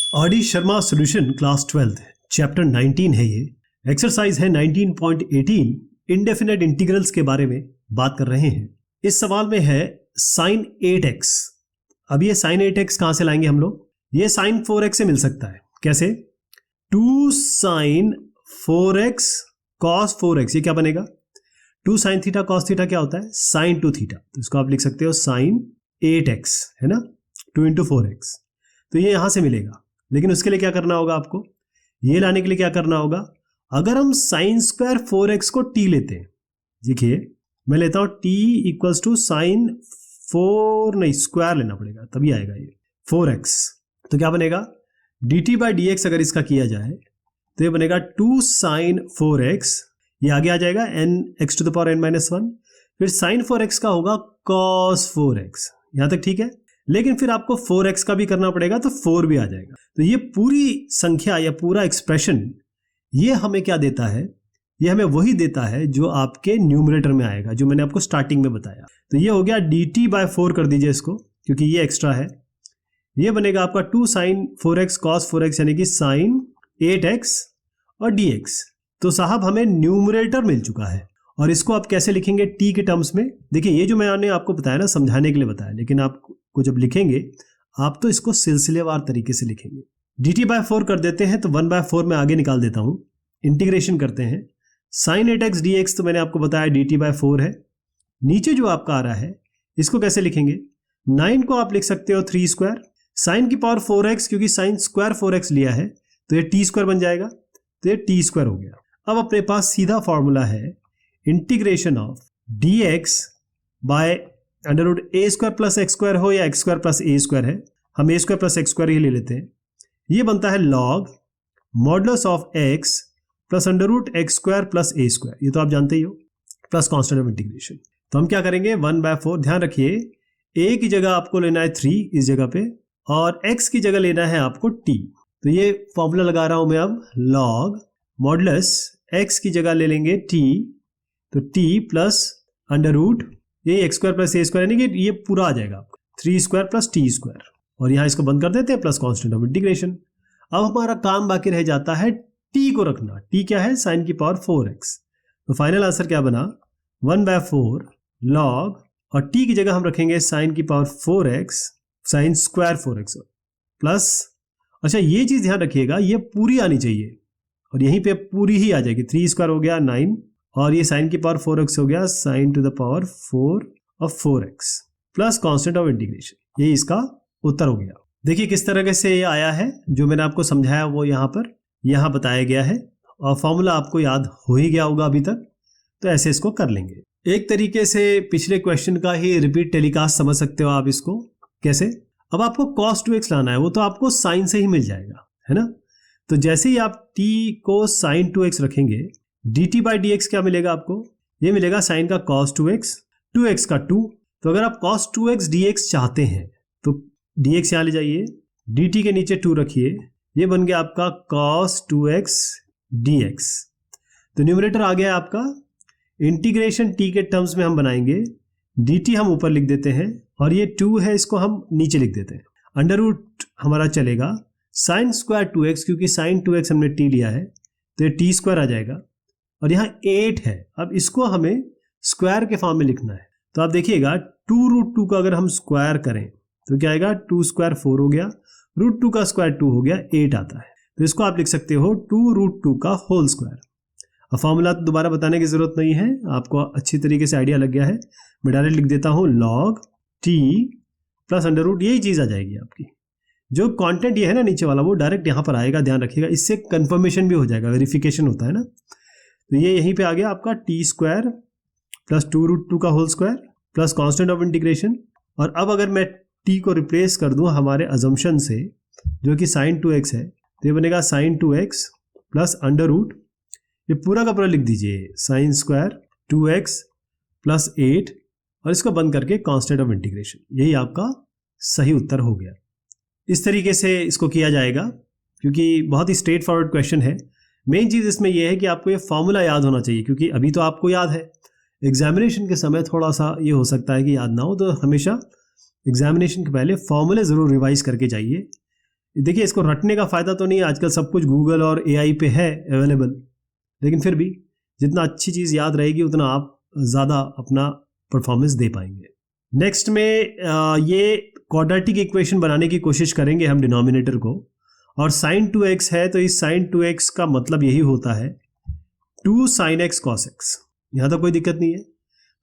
RD. Sharma solution class 12 chapter 19 है। ये exercise है 19.18 इंडेफिनेट इंटीग्रल्स के बारे में बात कर रहे हैं। इस सवाल में है sin 8x। अब ये sin 8x कहां से लाएंगे हम लोग? ये sin 4x से मिल सकता है। कैसे? 2 sin 4x cos 4x, ये क्या बनेगा? 2 sin थीटा cos थीटा क्या होता है? sin 2 theta. तो इसको आप लिख सकते हो sin 8x, है ना, 2 into 4x। तो ये यहां से मिलेगा, लेकिन उसके लिए क्या करना होगा आपको? ये लाने के लिए क्या करना होगा? अगर हम sin स्क्वायर 4x को t लेते हैं, देखिए मैं लेता हूं t इक्वल्स टू sin 4, नहीं स्क्वायर लेना पड़ेगा तभी आएगा ये 4x। तो क्या बनेगा? dt बाई dx अगर इसका किया जाए तो ये बनेगा 2 sin 4x, ये आगे आ जाएगा n(x to the power n-1), फिर sin 4x का होगा cos 4x। यहां तक ठीक है, लेकिन फिर आपको 4x का भी करना पड़ेगा तो 4 भी आ जाएगा। तो ये पूरी संख्या या पूरा एक्सप्रेशन ये हमें क्या देता है? ये हमें वही देता है जो आपके न्यूमरेटर में आएगा, जो मैंने आपको स्टार्टिंग में बताया। तो ये हो गया dt बाय 4 कर दीजिए इसको, क्योंकि ये एक्स्ट्रा है। ये बनेगा आपका 2 sin 4x cos 4x यानी कि sin 8x और dx। तो साहब हमें न्यूमरेटर मिल चुका है। और इसको आप कैसे लिखेंगे t के टर्म्स में? देखिए ये जो मैंने आपको बताया ना, समझाने के लिए बताया, लेकिन आपको जब लिखेंगे आप तो इसको सिलसिलेवार तरीके से लिखेंगे। dt बाय 4 कर देते हैं तो 1 बाय 4 में आगे निकाल देता हूं। इंटीग्रेशन करते हैं। sin 8x dx तो मैंने आपको बताया dt बाय 4 है। नीचे जो आपका आ रहा है इसको कैसे लिखेंगे? 9 को आप लिख सकते हो 3 स्क्वायर, sin की पावर 4x, क्योंकि sin स्क्वायर 4x लिया है तो ये t स्क्वायर बन जाएगा, तो ये t स्क्वायर हो गया। अब अपने पास सीधा फॉर्मूला है integration of dx by under root A square plus X square हो या X square plus A square है, हम A square plus X square ही ले लेते हैं। ये बनता है log modulus of X plus under root X square plus A square, ये तो आप जानते ही हो, प्लस कांस्टेंट ऑफ इंटीग्रेशन। तो हम क्या करेंगे? 1 बाय 4, ध्यान रखिए a की जगह आपको लेना है 3 इस जगह पे, और x की जगह लेना है आपको t। तो ये फॉर्मूला लगा रहा हूं मैं अब, लॉग मॉडुलस x की जगह ले लेंगे t, तो t प्लस अंडर रूट ये x square plus A square, यानी कि ये पूरा आ जाएगा आपका 3 स्क्वायर प्लस टी स्क्वायर, और यहाँ इसको बंद कर देते हैं, प्लस कांस्टेंट ऑफ इंटीग्रेशन। अब हमारा काम बाकी रह जाता है t को रखना। t क्या है? साइन की पावर 4x। तो फाइनल आंसर क्या बना? 1 बाय 4 लॉग, और t की जगह हम रखेंगे साइन की power 4x, sine square 4x plus, अच्छा ये चीज ध्यान रखिएगा ये पूरी आनी चाहिए, और यहीं पे पूरी ही आ जाएगी। 3 स्क्वायर हो गया 9, और ये साइन की पावर 4x हो गया sign to the power 4 of 4x plus constant of integration. ये इसका उत्तर हो गया। देखिए किस तरह से ये आया है, जो मैंने आपको समझाया वो यहाँ बताया गया है, और फॉर्मूला आपको याद हो ही गया होगा अभी तक, तो ऐसे इसको कर लेंगे। एक तरीके से पिछले क्वेश्चन का ही रिपीट टेलीकास्ट समझ सकते हो आप इसको। कैसे? अब आपको cos 2x लाना है, वो तो आपको साइन से ही मिल जाएगा, है ना। तो जैसे ही आप t को sin 2x रखेंगे, dt बाई dx क्या मिलेगा आपको? ये मिलेगा साइन का cos 2x, 2x का 2। तो अगर आप cos 2x dx चाहते हैं तो dx यहाँ ले जाइए, dt के नीचे 2 रखिए, ये बन गया आपका cos 2x dx। तो न्यूमरेटर आ गया आपका। इंटीग्रेशन t के टर्म्स में हम बनाएंगे, dt हम ऊपर लिख देते हैं, और ये 2 है इसको हम नीचे लिख देते हैं। अंडर रूट हमारा चलेगा साइन स्क्वायर 2x, क्योंकि साइन 2x हमने t लिया है तो ये t स्क्वायर आ जाएगा, और यहाँ 8 है। अब इसको हमें स्क्वायर के फॉर्म में लिखना है। तो आप देखिएगा 2√2 का अगर हम स्क्वायर करें तो क्या आएगा? 2 स्क्वायर 4 हो गया, √2 का स्क्वायर 2 हो गया, 8 आता है। तो इसको आप लिख सकते हो 2√2 का होल स्क्वायर। अब फॉर्मूला तो दोबारा बताने की जरूरत नहीं है, आपको अच्छी तरीके से आइडिया लग गया है। मैं डायरेक्ट लिख देता हूँ log t plus under root, यही चीज आ जाएगी आपकी। जो कंटेंट ये है ना नीचे वाला, वो डायरेक्ट यहाँ पर आएगा, ध्यान रखिएगा। इससे कंफर्मेशन भी हो जाएगा, वेरिफिकेशन होता है ना। तो ये यहीं पे आ गया आपका t स्क्वायर प्लस 2√2 का whole square plus constant of integration. और अब अगर मैं t को रिप्लेस कर दूं हमारे अजम्पशन से, जो कि साइन 2x है, तो ये बनेगा sign 2x plus under root, ये पूरा का पूरा लिख दीजिए, साइन स्क्वायर 2x प्लस 8, और इसको बंद करके कांस्टेंट ऑफ इंटीग्रेशन। यही आपका सही उत्तर हो गया। इस तरीके से इसको किया जाएगा, क्योंकि बहुत ही स्ट्रेट फॉरवर्ड क्वेश्चन है। मेन चीज़ इसमें यह है कि आपको ये फॉर्मूला याद होना चाहिए, क्योंकि अभी तो आपको याद है, एग्जामिनेशन के समय थोड़ा सा ये हो सकता है कि याद ना हो। तो हमेशा एग्जामिनेशन के पहले फॉर्मूले ज़रूर रिवाइज करके जाइए। देखिए इसको रटने का फायदा तो नहीं है, आजकल सब कुछ गूगल और एआई पे है अवेलेबल, लेकिन फिर भी जितना अच्छी चीज़ याद रहेगी उतना आप ज़्यादा अपना परफॉर्मेंस दे पाएंगे। नेक्स्ट में ये क्वाड्रेटिक इक्वेशन बनाने की कोशिश करेंगे हम डिनोमिनेटर को, और sin 2x है तो इस sin 2x का मतलब यही होता है 2 sin x cos x। यहाँ तो कोई दिक्कत नहीं है,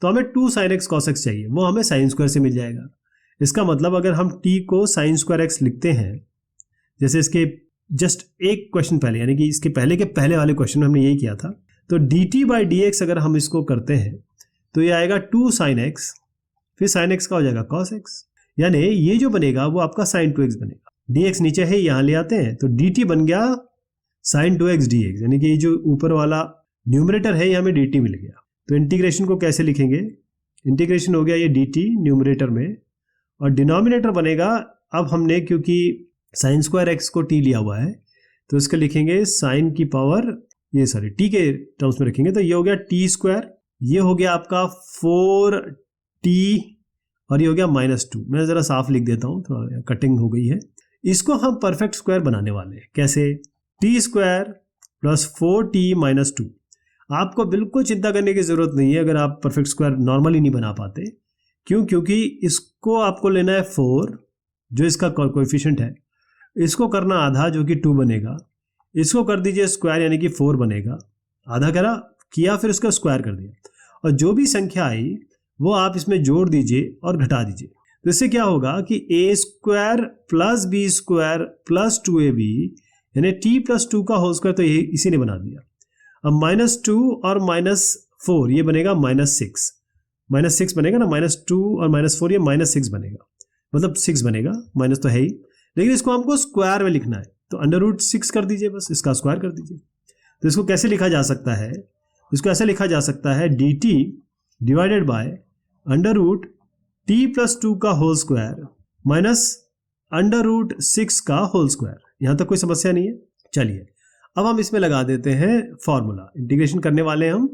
तो हमें 2 sin x cos x चाहिए, वो हमें sin स्क्वायर से मिल जाएगा। इसका मतलब अगर हम t को sin स्क्वायर x लिखते हैं, जैसे इसके जस्ट एक क्वेश्चन पहले, यानी कि इसके पहले के पहले वाले क्वेश्चन में हमने यही किया था, तो dt बाई dx अगर हम इसको करते हैं तो ये आएगा 2 sin x, फिर sin x का हो जाएगा cos x, यानी ये जो बनेगा वो आपका sin 2x बनेगा। dx नीचे है, यहाँ ले आते हैं तो dt बन गया sin 2x dx, यानी कि ये जो ऊपर वाला न्यूमरेटर है ये हमें dt मिल गया। तो इंटीग्रेशन को कैसे लिखेंगे, इंटीग्रेशन हो गया ये dt न्यूमरेटर में, और डिनोमिनेटर बनेगा, अब हमने क्योंकि sin स्क्वायर x को t लिया हुआ है तो इसको लिखेंगे sin की पावर, ये सॉरी t के टर्म्स में रखेंगे, तो ये हो गया t स्क्वायर, ये हो गया आपका 4t, और ये हो गया -2। मैं ज़रा साफ लिख देता हूँ, थोड़ा कटिंग हो गई है। इसको हम परफेक्ट स्क्वायर बनाने वाले हैं, कैसे, t स्क्वायर प्लस 4t - 2। आपको बिल्कुल चिंता करने की ज़रूरत नहीं है अगर आप परफेक्ट स्क्वायर नॉर्मली नहीं बना पाते, क्यों, क्योंकि इसको आपको लेना है 4 जो इसका कोएफिशिएंट है, इसको करना आधा जो कि 2 बनेगा, इसको कर दीजिए स्क्वायर यानी कि 4 बनेगा, आधा करा किया फिर उसका स्क्वायर कर दिया, और जो भी संख्या आई वो आप इसमें जोड़ दीजिए और घटा दीजिए। तो इससे क्या होगा कि a square plus B square plus 2ab यानी t प्लस 2 का होल स्क्वायर, तो ये इसी ने बना दिया। अब -2 और -4 ये बनेगा -6 बनेगा ना, -2 और -4 ये -6 बनेगा, मतलब 6 बनेगा, माइनस तो है ही, लेकिन इसको हमको स्क्वायर में लिखना है तो √6 कर दीजिए, बस इसका स्क्वायर कर दीजिए। तो इसको कैसे लिखा जा सकता है, इसको ऐसे लिखा जा सकता है dt divided by √t plus 2 का होल स्क्वायर माइनस √6 का होल स्क्वायर। यहाँ तक कोई समस्या नहीं है। चलिए अब हम इसमें लगा देते हैं फॉर्मूला, इंटीग्रेशन करने वाले हैं हम,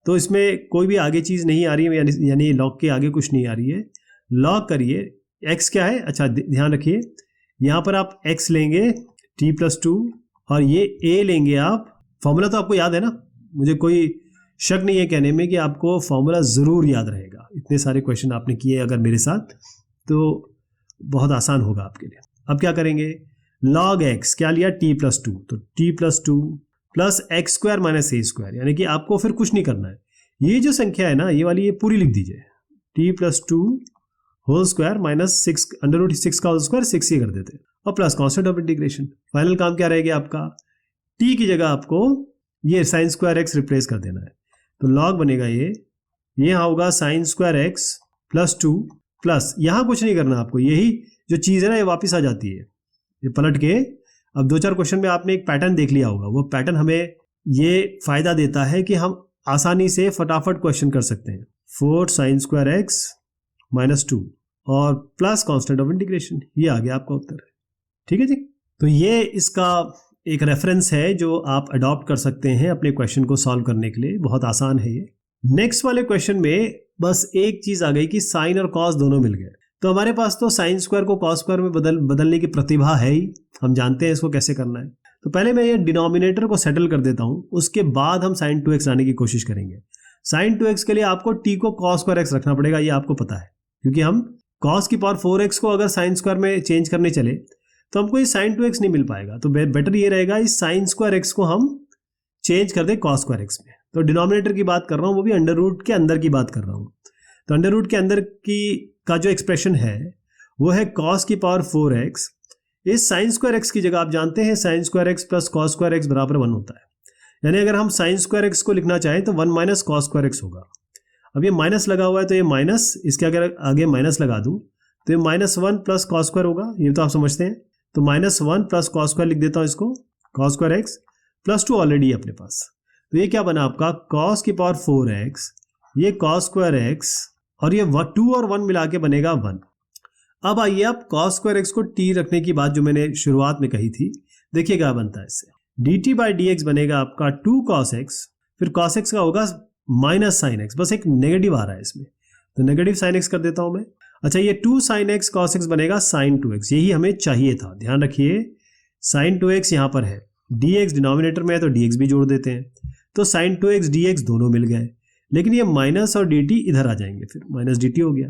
तो इसमें कोई भी आगे चीज़ नहीं आ रही है, यानी लॉग के आगे कुछ नहीं आ रही है। लॉग करिए, x क्या है, अच्छा ध्यान रखिए, यहाँ पर आप x लेंगे t प्लस 2 और ये a लेंगे आप, फॉर्मूला तो आपको याद है ना, मुझे कोई शक नहीं है कहने में कि आपको फॉर्मूला ज़रूर याद रहेगा। इतने सारे क्वेश्चन आपने किए अगर मेरे साथ, तो बहुत आसान होगा आपके लिए। अब क्या करेंगे, log x क्या लिया, t प्लस 2, तो t plus 2 plus x square minus a square, यानी कि आपको फिर कुछ नहीं करना है, ये जो संख्या है ना ये वाली, ये पूरी लिख दीजिए, t plus 2 whole square minus 6 √6 का होल स्क्वायर 6 ही कर देते, और plus constant of integration. Final काम क्या रहेगा आपका, t की जगह आपको ये sin स्क्वायर x रिप्लेस कर देना है, तो log बनेगा ये यहाँ होगा sin square x plus 2 plus, यहाँ कुछ नहीं करना आपको, यही जो चीज़ है ना ये वापस आ जाती है, ये पलट के। अब 2-4 क्वेश्चन में आपने एक पैटर्न देख लिया होगा, वो पैटर्न हमें ये फायदा देता है कि हम आसानी से फटाफट क्वेश्चन कर सकते हैं। 4 sin स्क्वायर x माइनस 2 और प्लस कॉन्स्टेंट ऑफ इंटीग्रेशन, ये आ गया आपका उत्तर। ठीक है जी, तो ये इसका एक रेफरेंस है जो आप अडॉप्ट कर सकते हैं अपने क्वेश्चन को सॉल्व करने के लिए, बहुत आसान है ये। नेक्स्ट वाले क्वेश्चन में बस एक चीज आ गई कि साइन और कॉस दोनों मिल गए, तो हमारे पास तो साइन स्क्वायर को कॉस स्क्वायर में बदलने की प्रतिभा है ही, हम जानते हैं इसको कैसे करना है। तो पहले मैं ये डिनोमिनेटर को सेटल कर देता हूं, उसके बाद हम sin 2x लाने की कोशिश करेंगे। sin 2x के लिए आपको t को cos स्क्वायर x रखना पड़ेगा, ये आपको पता है, क्योंकि हम cos की पावर 4x को अगर sin स्क्वायर में चेंज करने चले तो हमको ये sin 2x नहीं मिल पाएगा, तो बेटर ये रहेगा इस sin स्क्वायर x को हम चेंज कर दें cos स्क्वायर x में। तो डिनोमिनेटर की बात कर रहा हूँ, वो भी अंडर रूट के अंदर की बात कर रहा हूँ। तो अंडर रूट के अंदर की का जो एक्सप्रेशन है वो है cos की पावर 4x, इस sin स्क्वायर x की जगह आप जानते हैं sin square x plus cos square x बराबर 1 होता है, यानी अगर हम sin स्क्वायर x को लिखना चाहें तो 1 माइनस cos स्क्वायर x होगा। अब ये माइनस लगा हुआ है तो ये माइनस, इसके अगर आगे माइनस लगा दूं तो ये -1 प्लस cos स्क्वायर होगा, ये तो आप समझते हैं। तो -1 प्लस cos स्क्वायर लिख देता हूँ इसको, cos square x plus 2 already है अपने पास, तो ये क्या बना आपका cos की पावर 4x, ये cos स्क्वायर x और ये 2 और 1 मिला के बनेगा 1। अब आइए आप cos स्क्वायर x को t रखने की बात जो मैंने शुरुआत में कही थी, देखिए क्या बनता है इससे, dt बाई डी एक्स बनेगा आपका 2 cos x, फिर cos x का होगा माइनस साइन x, बस एक नेगेटिव आ रहा है इसमें तो नेगेटिव साइन x कर देता हूं मैं। अच्छा ये 2 sin x cos x बनेगा sin 2x, यही हमें चाहिए था, ध्यान रखिए साइन 2x यहाँ पर है, dx डिनोमिनेटर में है तो dx भी जोड़ देते हैं, तो साइन 2x dx दोनों मिल गए, लेकिन ये माइनस और dt इधर आ जाएंगे, फिर माइनस dt हो गया।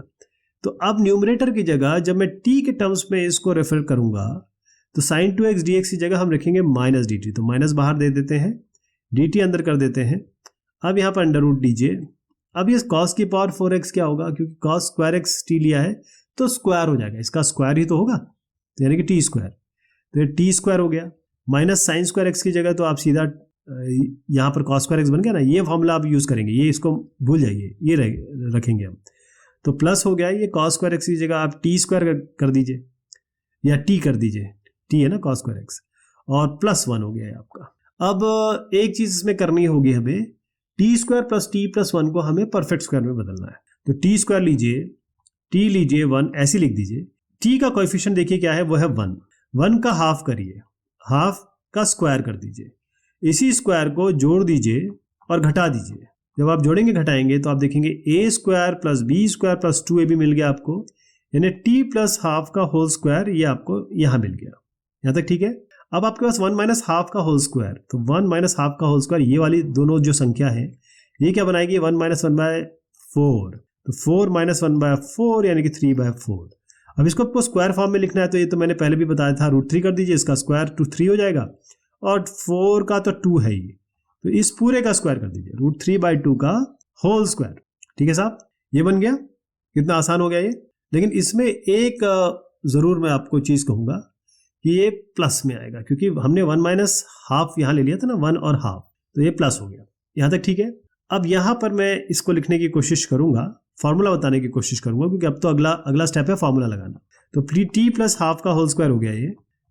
तो अब न्यूमरेटर की जगह जब मैं t के टर्म्स में इसको रेफर करूंगा तो साइन 2x dx की जगह हम रखेंगे माइनस dt, तो माइनस बाहर दे देते हैं, dt अंदर कर देते हैं। अब यहाँ पर अंडर रूट लीजिए, अब ये cos की पावर 4x क्या होगा, क्योंकि cos स्क्वायर x t लिया है तो स्क्वायर हो जाएगा, इसका स्क्वायर ही तो होगा, तो यानी कि टी स्क्वायर, तो ये टी स्क्वायर हो गया। माइनस साइन स्क्वायर एक्स की जगह तो आप सीधा यहाँ पर cos स्क्वायर एक्स बन गया ना, ये फॉर्मूला आप यूज़ करेंगे, ये इसको भूल जाइए, ये रखेंगे हम, तो प्लस हो गया। ये cos स्क्वायर एक्स की जगह आप टी स्क्वायर कर दीजिए या टी कर दीजिए, टी है ना cos स्क्वायर एक्स, और प्लस 1 हो गया है आपका। अब एक चीज़ इसमें करनी होगी हमें, T square plus T plus 1 को हमें परफेक्ट स्क्वायर में बदलना है, तो टी स्क्वायर लीजिए, टी लीजिए 1, ऐसे लिख दीजिए। टी का कोएफिशिएंट देखिए क्या है, वो है 1, 1 का हाफ करिए, हाफ का स्क्वायर कर दीजिए, इसी स्क्वायर को जोड़ दीजिए और घटा दीजिए। जब आप जोड़ेंगे घटाएंगे तो आप देखेंगे A square plus B square plus 2ab मिल गया आपको, यानी टी प्लस हाफ का होल स्क्वायर, ये आपको यहाँ मिल गया। यहाँ तक ठीक है। अब आपके पास 1 माइनस हाफ का होल स्क्वायर, तो 1 माइनस हाफ का होल स्क्वायर, ये वाली दोनों जो संख्या है ये क्या बनाएगी, 1 माइनस 1/4, तो 4 माइनस 1/4 यानी कि 3/4। अब इसको आपको स्क्वायर फॉर्म में लिखना है, तो ये तो मैंने पहले भी बताया था, √3 कर दीजिए, इसका स्क्वायर तो 3 हो जाएगा, और 4 का तो 2 है ही, तो इस पूरे का स्क्वायर कर दीजिए, √3/2 का होल स्क्वायर। ठीक है साहब, ये बन गया। कितना आसान हो गया ये। लेकिन इसमें एक ज़रूर मैं आपको चीज़ कहूँगा कि ये प्लस में आएगा, क्योंकि हमने 1 माइनस हाफ यहाँ ले लिया था ना, 1 और हाफ, तो ये प्लस हो गया। यहाँ तक ठीक है। अब यहाँ पर मैं इसको लिखने की कोशिश करूँगा, फार्मूला बताने की कोशिश करूँगा, क्योंकि अब तो अगला स्टेप है फार्मूला लगाना। तो टी प्लस हाफ का होल स्क्वायर हो गया,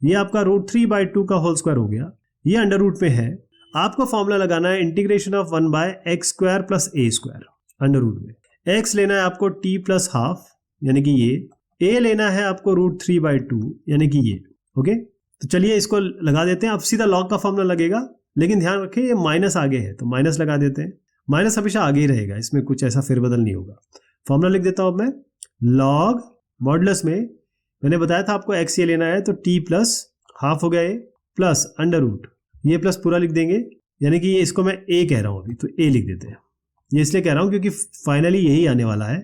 ये आपका √3/2 का होल स्क्वायर हो गया, ये अंडर रूट में है। आपको फार्मूला लगाना है integration of 1/x² plus a² under root में। x लेना है आपको t प्लस हाफ यानी कि ये, a लेना है आपको √3/2 यानी कि ये। ओके, तो चलिए इसको लगा देते हैं। अब सीधा लॉग का फार्मूला लगेगा, लेकिन ध्यान रखें ये माइनस आगे है, तो माइनस लगा देते हैं। माइनस हमेशा आगे ही रहेगा, इसमें कुछ ऐसा फेरबदल नहीं होगा। फॉर्मूला लिख देता हूं अब मैं, लॉग मॉडुलस में मैंने बताया था आपको x ये लेना है, तो t प्लस हाफ हो गया ये, प्लस अंडर रूट, ये प्लस पूरा लिख देंगे, यानी कि ये इसको मैं a कह रहा हूं अभी, तो a लिख देते हैं। ये इसलिए कह रहा हूं क्योंकि फाइनली यही आने वाला है,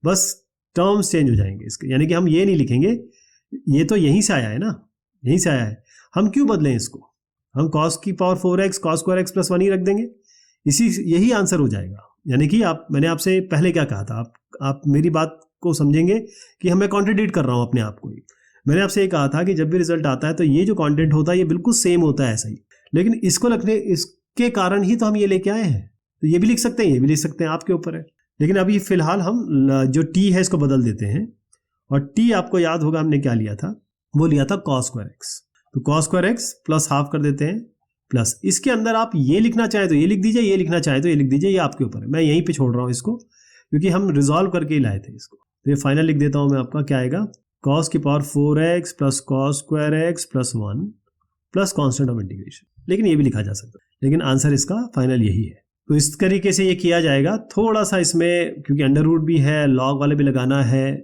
बस टर्म्स चेंज हो जाएंगे इसके, यानी कि हम ये नहीं लिखेंगे, ये तो यहीं से आया है ना, यहीं से आया है, हम क्यों बदलें इसको, हम cos की power 4x cos square x plus 1 ही रख देंगे, यही आंसर हो जाएगा। यानी कि मैंने आपसे पहले क्या कहा था, आप मेरी बात को समझेंगे कि मैं कॉन्ट्रडिक्ट कर रहा हूं अपने आप को ही। मैंने आपसे ये कहा था कि जब भी रिजल्ट आता है तो ये जो कंटेंट होता है ये बिल्कुल सेम होता है ऐसा ही, लेकिन इसको लिखने, इसके कारण ही तो हम ये लेके आए हैं। तो ये भी लिख सकते हैं, ये भी लिख सकते हैं, आपके ऊपर है। लेकिन अभी फिलहाल हम जो टी है इसको बदल देते हैं, और टी आपको याद होगा हमने क्या लिया था, वो लिया था cos स्क्वायर x, तो cos square x plus half कर देते हैं, प्लस इसके अंदर आप ये लिखना चाहें तो ये लिख दीजिए, ये लिखना चाहें तो ये लिख दीजिए, ये आपके ऊपर है। मैं यहीं पे छोड़ रहा हूँ इसको, क्योंकि हम रिजॉल्व करके ही लाए थे इसको। तो ये फाइनल लिख देता हूँ मैं, आपका क्या आएगा, cos की power 4x plus cos square x plus 1 plus constant of integration. लेकिन ये भी लिखा जा सकता है, लेकिन आंसर इसका फाइनल यही है। तो इस तरीके से ये किया जाएगा। थोड़ा सा इसमें क्योंकि अंडर रूट भी है, लॉग वाले भी लगाना है,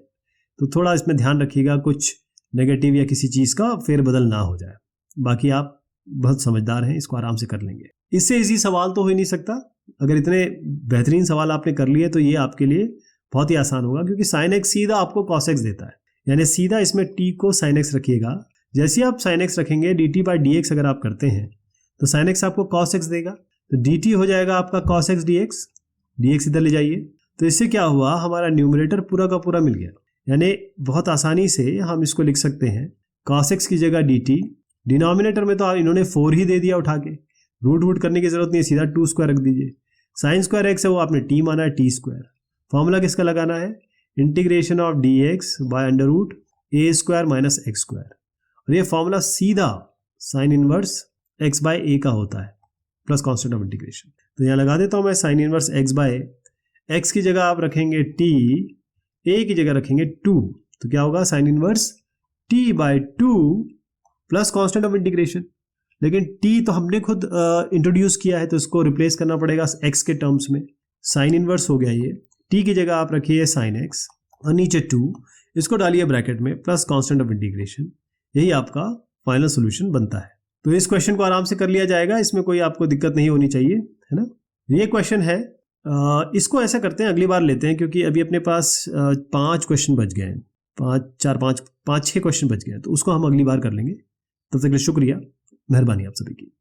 तो थोड़ा इसमें ध्यान रखिएगा कुछ नेगेटिव या किसी चीज़ का फेरबदल ना हो जाए। बाकी आप बहुत समझदार हैं, इसको आराम से कर लेंगे। इससे इजी सवाल तो हो ही नहीं सकता। अगर इतने बेहतरीन सवाल आपने कर लिए तो ये आपके लिए बहुत ही आसान होगा, क्योंकि sin x सीधा आपको cos x देता है, यानी सीधा इसमें t को sin x रखिएगा। जैसे आप sin x रखेंगे dt/dx अगर आप करते हैं तो sin x आपको cos x देगा, तो dt हो जाएगा आपका cos x dx, dx इधर ले जाइए। तो इससे क्या हुआ, हमारा न्यूमरेटर पूरा का पूरा मिल गया। यानी बहुत आसानी से हम इसको लिख सकते हैं cos x की जगह dt, डिनोमिनेटर में तो इन्होंने 4 ही दे दिया उठा के, रूट करने की जरूरत नहीं है, सीधा 2 स्क्वायर रख दीजिए। साइन स्क्वायर x है वो आपने t माना है, t स्क्वायर। फॉर्मूला किसका लगाना है, integration of dx by under root a² minus x square, और ये फॉर्मूला सीधा sine inverse x by a का होता है प्लस कॉन्स्टेंट ऑफ इंटीग्रेशन। तो यहाँ लगा देता हूँ मैं, sine inverse x by x की जगह आप रखेंगे t, a की जगह रखेंगे 2, तो क्या होगा sine inverse t by 2 plus constant of integration. लेकिन t तो हमने खुद इंट्रोड्यूस किया है, तो इसको रिप्लेस करना पड़ेगा x के टर्म्स में। साइन इनवर्स हो गया ये, t की जगह आप रखिए साइन x और नीचे 2, इसको डालिए ब्रैकेट में प्लस कॉन्स्टेंट ऑफ इंटीग्रेशन, यही आपका फाइनल सोल्यूशन बनता है। तो इस क्वेश्चन को आराम से कर लिया जाएगा, इसमें कोई आपको दिक्कत नहीं होनी चाहिए, है ना। ये क्वेश्चन है, इसको ऐसा करते हैं, अगली बार लेते हैं, क्योंकि अभी अपने पास 5 क्वेश्चन बच गए हैं, 5 6 क्वेश्चन बच गए हैं, तो उसको हम अगली बार कर लेंगे। तब तक के लिए शुक्रिया, मेहरबानी आप सभी की।